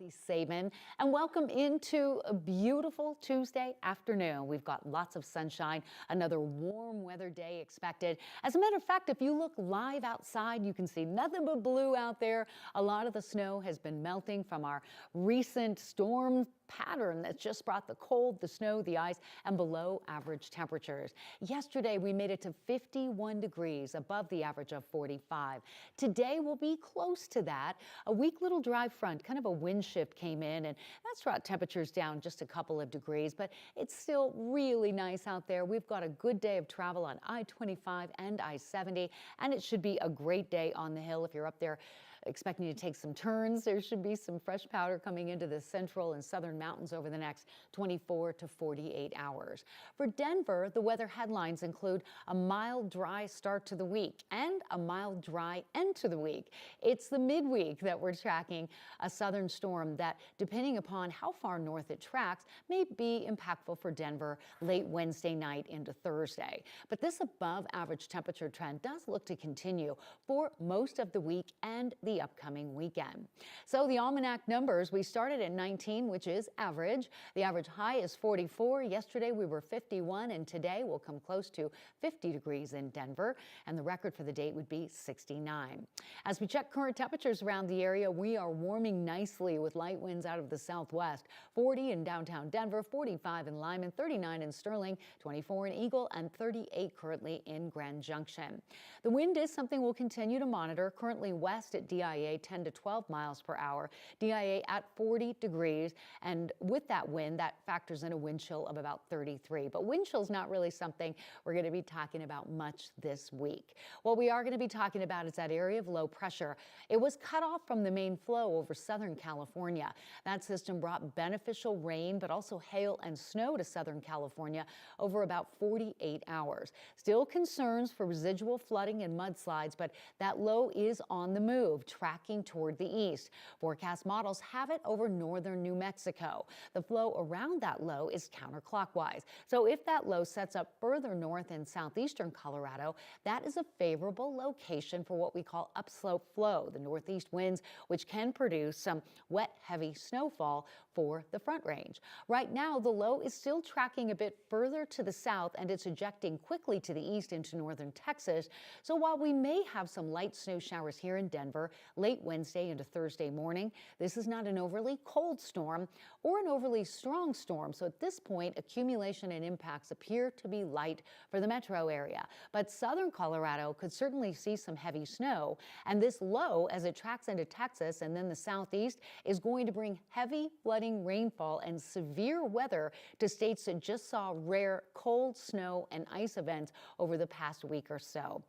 Kathy Saban, and welcome into a beautiful Tuesday afternoon. We've got lots of sunshine, another warm weather day expected. As a matter of fact, if you look live outside, you can see nothing but blue out there. A lot of the snow has been melting from our recent storm pattern that's just brought the cold, the snow, the ice, and below average temperatures. Yesterday, we made it to 51 degrees above the average of 45. Today will be close to that. A weak little dry front, kind of a wind shift came in, and that's brought temperatures down just a couple of degrees, but it's still really nice out there. We've got a good day of travel on I-25 and I-70, and it should be a great day on the hill if you're up there expecting to take some turns. There should be some fresh powder coming into the central and southern mountains over the next 24 to 48 hours. For Denver, the weather headlines include a mild, dry start to the week and a mild, dry end to the week. It's the midweek that we're tracking a southern storm that, depending upon how far north it tracks, may be impactful for Denver late Wednesday night into Thursday. But this above average temperature trend does look to continue for most of the week and the upcoming weekend. So the almanac numbers, we started at 19, which is average. The average high is 44. Yesterday we were 51, and today we'll come close to 50 degrees in Denver, and the record for the date would be 69. As we check current temperatures around the area, we are warming nicely with light winds out of the southwest. 40 in downtown Denver, 45 in Lyman, 39 in Sterling, 24 in Eagle, and 38 currently in Grand Junction. The wind is something we'll continue to monitor. Currently west at DIA 10 to 12 miles per hour, DIA at 40 degrees, and with that wind, that factors in a wind chill of about 33. But wind chill is not really something we're going to be talking about much this week. What we are going to be talking about is that area of low pressure. It was cut off from the main flow over Southern California. That system brought beneficial rain, but also hail and snow to Southern California over about 48 hours. Still concerns for residual flooding and mudslides, but that low is on the move, tracking toward the east. Forecast models have it over northern New Mexico. The flow around that low is counterclockwise. So if that low sets up further north in southeastern Colorado, that is a favorable location for what we call upslope flow, the northeast winds, which can produce some wet, heavy snowfall for the Front Range. Right now, the low is still tracking a bit further to the south, and it's ejecting quickly to the east into northern Texas. So while we may have some light snow showers here in Denver late Wednesday into Thursday morning, this is not an overly cold storm or an overly strong storm. So at this point, accumulation and impacts appear to be light for the metro area. But southern Colorado could certainly see some heavy snow. And this low, as it tracks into Texas and then the southeast, is going to bring heavy flooding rainfall and severe weather to states that just saw rare cold, snow, and ice events over the past week or so.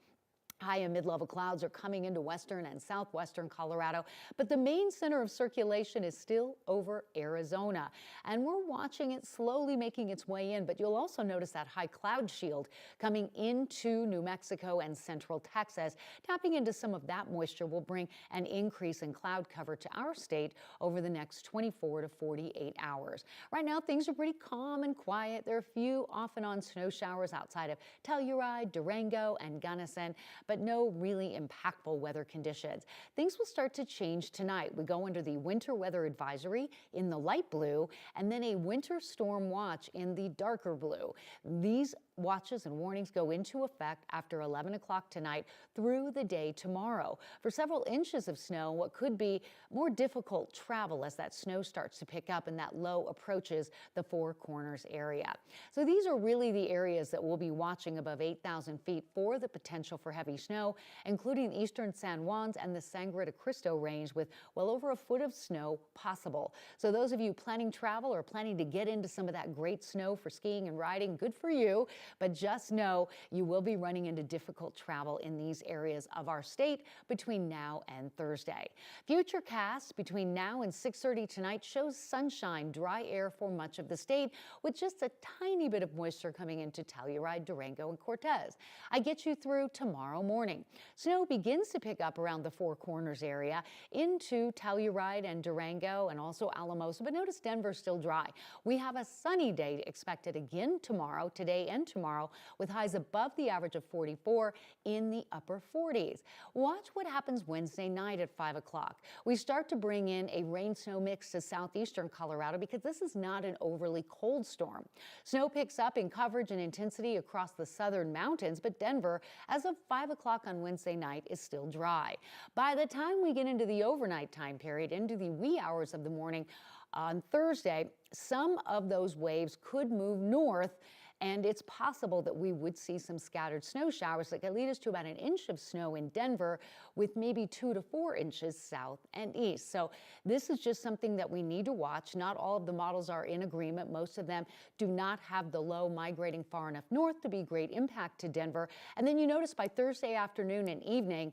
High and mid-level clouds are coming into western and southwestern Colorado, but the main center of circulation is still over Arizona. And we're watching it slowly making its way in, but you'll also notice that high cloud shield coming into New Mexico and central Texas. Tapping into some of that moisture will bring an increase in cloud cover to our state over the next 24 to 48 hours. Right now, things are pretty calm and quiet. There are a few off and on snow showers outside of Telluride, Durango, and Gunnison, but no really impactful weather conditions. Things will start to change tonight. We go under the winter weather advisory in the light blue and then a winter storm watch in the darker blue. These watches and warnings go into effect after 11 o'clock tonight through the day tomorrow. For several inches of snow, what could be more difficult travel as that snow starts to pick up and that low approaches the Four Corners area. So these are really the areas that we'll be watching above 8,000 feet for the potential for heavy snow, including eastern San Juans and the Sangre de Cristo range with well over a foot of snow possible. So those of you planning travel or planning to get into some of that great snow for skiing and riding, good for you. But just know you will be running into difficult travel in these areas of our state between now and Thursday. Futurecast between now and 6:30 tonight shows sunshine, dry air for much of the state with just a tiny bit of moisture coming into Telluride, Durango, and Cortez. I get you through tomorrow morning. Snow begins to pick up around the Four Corners area into Telluride and Durango and also Alamosa, but notice Denver's still dry. We have a sunny day expected again tomorrow, today and tomorrow with highs above the average of 44 in the upper 40s. Watch what happens Wednesday night at 5 o'clock. We start to bring in a rain-snow mix to southeastern Colorado because this is not an overly cold storm. Snow picks up in coverage and intensity across the southern mountains, but Denver, as of 5 o'clock on Wednesday night, is still dry. By the time we get into the overnight time period, into the wee hours of the morning on Thursday, some of those waves could move north, and it's possible that we would see some scattered snow showers that could lead us to about an inch of snow in Denver, with maybe 2 to 4 inches south and east. So this is just something that we need to watch. Not all of the models are in agreement. Most of them do not have the low migrating far enough north to be great impact to Denver. And then you notice by Thursday afternoon and evening,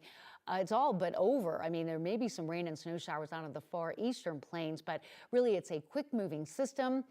it's all but over. I mean, there may be some rain and snow showers out of the far eastern plains, but really it's a quick moving system.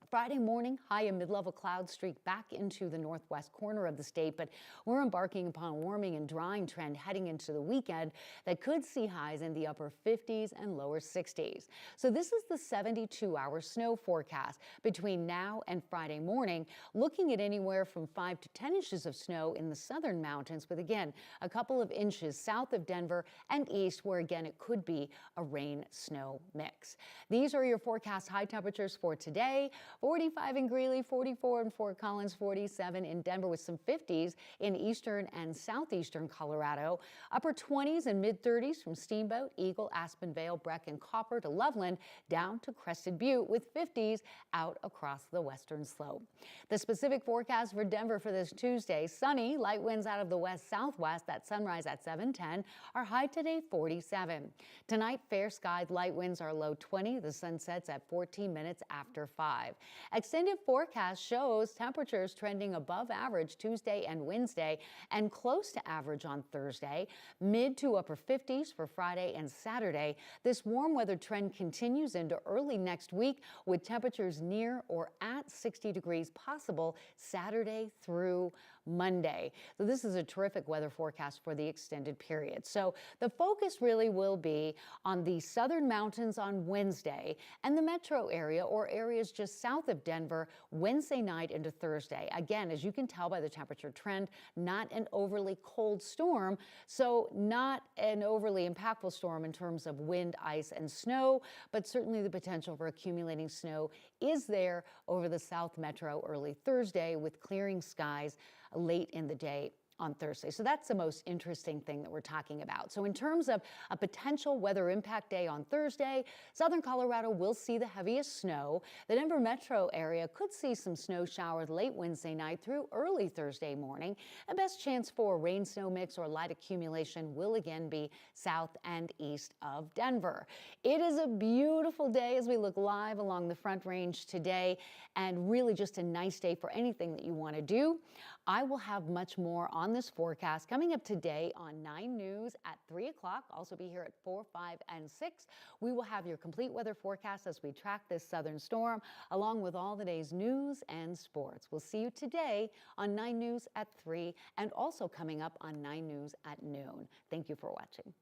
Friday morning, high and mid-level clouds streak back into the northwest corner of the state, but we're embarking upon a warming and drying trend heading into the weekend that could see highs in the upper 50s and lower 60s. So this is the 72-hour snow forecast between now and Friday morning, looking at anywhere from 5 to 10 inches of snow in the southern mountains, with again a couple of inches south of Denver and east, where again it could be a rain-snow mix. These are your forecast high temperatures for today. 45 in Greeley, 44 in Fort Collins, 47 in Denver, with some 50s in eastern and southeastern Colorado. Upper 20s and mid-30s from Steamboat, Eagle, Aspen Vale, Breck, and Copper to Loveland, down to Crested Butte, with 50s out across the western slope. The specific forecast for Denver for this Tuesday: sunny, light winds out of the west-southwest at sunrise at 7:10. Our high today, 47. Tonight, fair skies, light winds, are low 20. The sun sets at 14 minutes after 5. Extended forecast shows temperatures trending above average Tuesday and Wednesday and close to average on Thursday. Mid to upper 50s for Friday and Saturday. This warm weather trend continues into early next week, with temperatures near or at 60 degrees possible Saturday through Monday. So this is a terrific weather forecast for the extended period. So the focus really will be on the southern mountains on Wednesday and the metro area or areas just south of Denver Wednesday night into Thursday. Again, as you can tell by the temperature trend, not an overly cold storm, so not an overly impactful storm in terms of wind, ice, and snow, but certainly the potential for accumulating snow is there over the South Metro early Thursday, with clearing skies late in the day on Thursday. So that's the most interesting thing that we're talking about. So in terms of a potential weather impact day on Thursday, southern Colorado will see the heaviest snow. The Denver metro area could see some snow showers late Wednesday night through early Thursday morning. The best chance for a rain-snow mix or light accumulation will again be south and east of Denver. It is a beautiful day as we look live along the Front Range today, and really just a nice day for anything that you want to do. I will have much more on this forecast coming up today on 9 News at 3 o'clock. Also be here at 4, 5, and 6. We will have your complete weather forecast as we track this southern storm, along with all the day's news and sports. We'll see you today on 9 News at 3, and also coming up on 9 News at noon. Thank you for watching.